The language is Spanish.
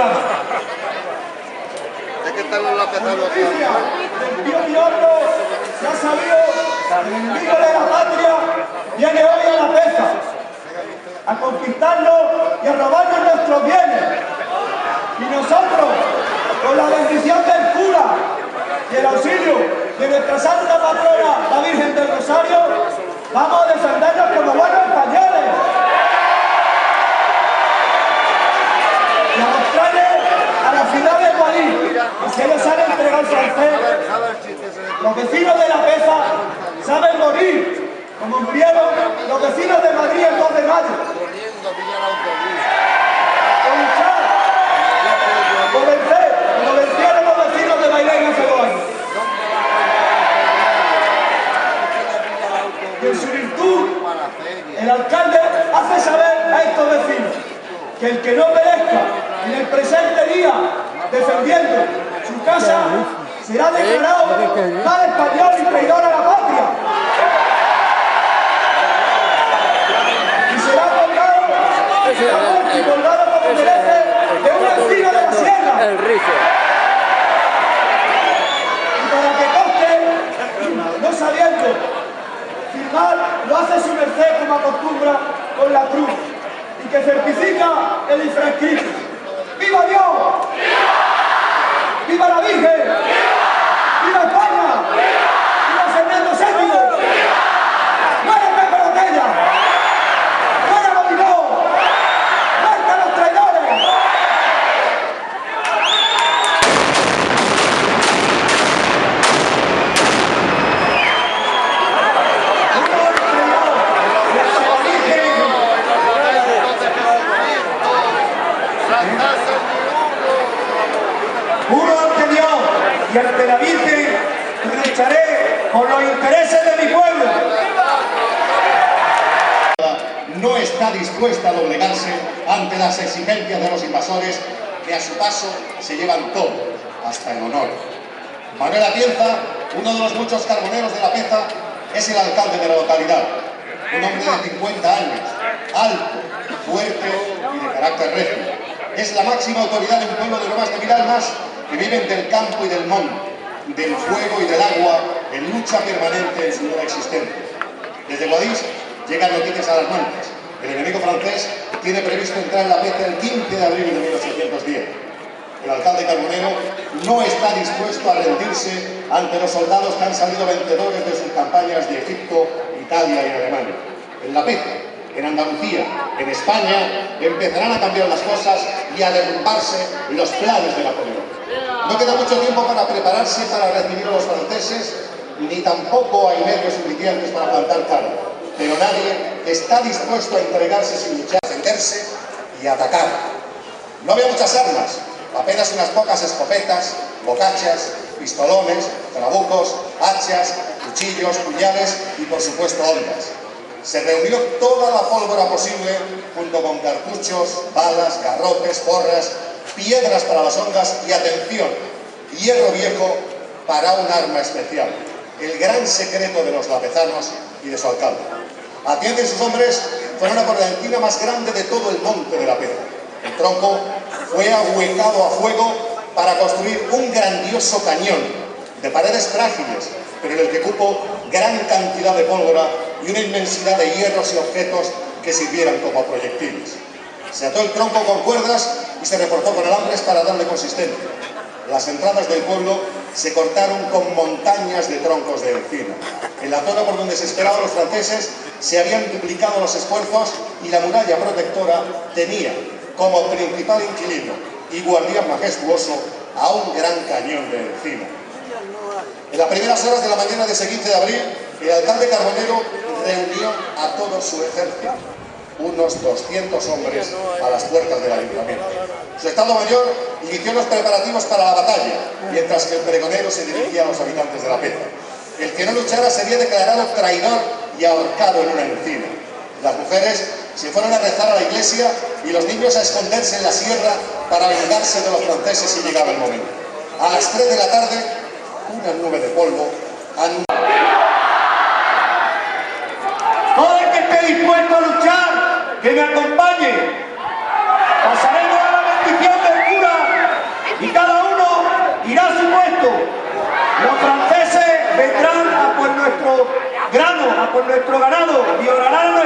programa. Es que están los lapezanos. Justicia del tío Guillermo ya ha sabido el enemigo de la patria viene hoy a la peza a conquistarnos y a robarnos nuestros bienes. Y nosotros, con la bendición del cura y el auxilio de nuestra santa patrona, la Virgen del Rosario, vamos a defendernos como buenos españoles. Y a mostrarles a la ciudad de Guadix que se les han entregado al francés. Los vecinos de La Peza saben morir, como murieron los vecinos de Madrid el 2 de mayo. Por luchar, por vencer, como vencieron los vecinos de Bailén hace 2 años. Y en su virtud, el alcalde hace saber a estos vecinos que el que no perezca en el presente día defendiendo su casa será declarado mal español y traidor a la patria. Y será colgado como merece de una encina de la sierra. El rizo. Y para que conste, no sabiendo firmar, lo hace su merced como acostumbra con la cruz y que certifica el infrascrito. ¡Viva Dios! ¡Viva! ¡Viva la Virgen! ¡Viva! ¡Viva España! ¡Viva! ¡Viva Fernando VII! ¡Viva! ¡Muere Pepe Botella! ¡Muera Molinó! ¡Muerta los traidores! Juro ante Dios y ante la Virgen que lucharé por los intereses de mi pueblo. No está dispuesta a doblegarse ante las exigencias de los invasores que a su paso se llevan todo, hasta el honor. Manuel Atienza, uno de los muchos carboneros de La Peza, es el alcalde de la localidad. Un hombre de 50 años, alto, fuerte y de carácter recio. Es la máxima autoridad de un pueblo de no más de 1000 almas que viven del campo y del monte, del fuego y del agua, en lucha permanente en su nueva existencia. Desde Guadix llegan noticias alarmantes. El enemigo francés tiene previsto entrar en La Peza el 15 de abril de 1810. El alcalde carbonero no está dispuesto a rendirse ante los soldados que han salido vencedores de sus campañas de Egipto, Italia y Alemania. En La Peza, en Andalucía, en España, empezarán a cambiar las cosas y a derrumbarse los planes de Napoleón. No queda mucho tiempo para prepararse para recibir a los franceses, ni tampoco hay medios suficientes para plantar cara. Pero nadie está dispuesto a entregarse sin luchar, a defenderse y a atacar. No había muchas armas, apenas unas pocas escopetas, bocachas, pistolones, trabucos, hachas, cuchillos, puñales y por supuesto hondas. Se reunió toda la pólvora posible, junto con cartuchos, balas, garrotes, porras, piedras para las hondas y, atención, hierro viejo para un arma especial, el gran secreto de los lapezanos y de su alcalde. Atienza y sus hombres fueron a por la encina más grande de todo el monte de La Peza. El tronco fue ahuecado a fuego para construir un grandioso cañón de paredes frágiles, pero en el que cupo gran cantidad de pólvora y una inmensidad de hierros y objetos que sirvieran como proyectiles. Se ató el tronco con cuerdas y se reforzó con alambres para darle consistencia. Las entradas del pueblo se cortaron con montañas de troncos de encina. En la zona por donde se esperaban los franceses se habían duplicado los esfuerzos y la muralla protectora tenía como principal inquilino y guardián majestuoso a un gran cañón de encina. En las primeras horas de la mañana de ese 15 de abril, el alcalde carbonero reunió a todo su ejército, unos 200 hombres, a las puertas del ayuntamiento. Su estado mayor inició los preparativos para la batalla, mientras que el pregonero se dirigía a los habitantes de La Peza. El que no luchara sería declarado traidor y ahorcado en una encina. Las mujeres se fueron a rezar a la iglesia y los niños a esconderse en la sierra para vengarse de los franceses si llegaba el momento. A las 3 de la tarde, una nube de polvo Todo el que esté dispuesto a luchar, que me acompañe. Pasaremos a la bendición del cura por nuestro ganado, violará la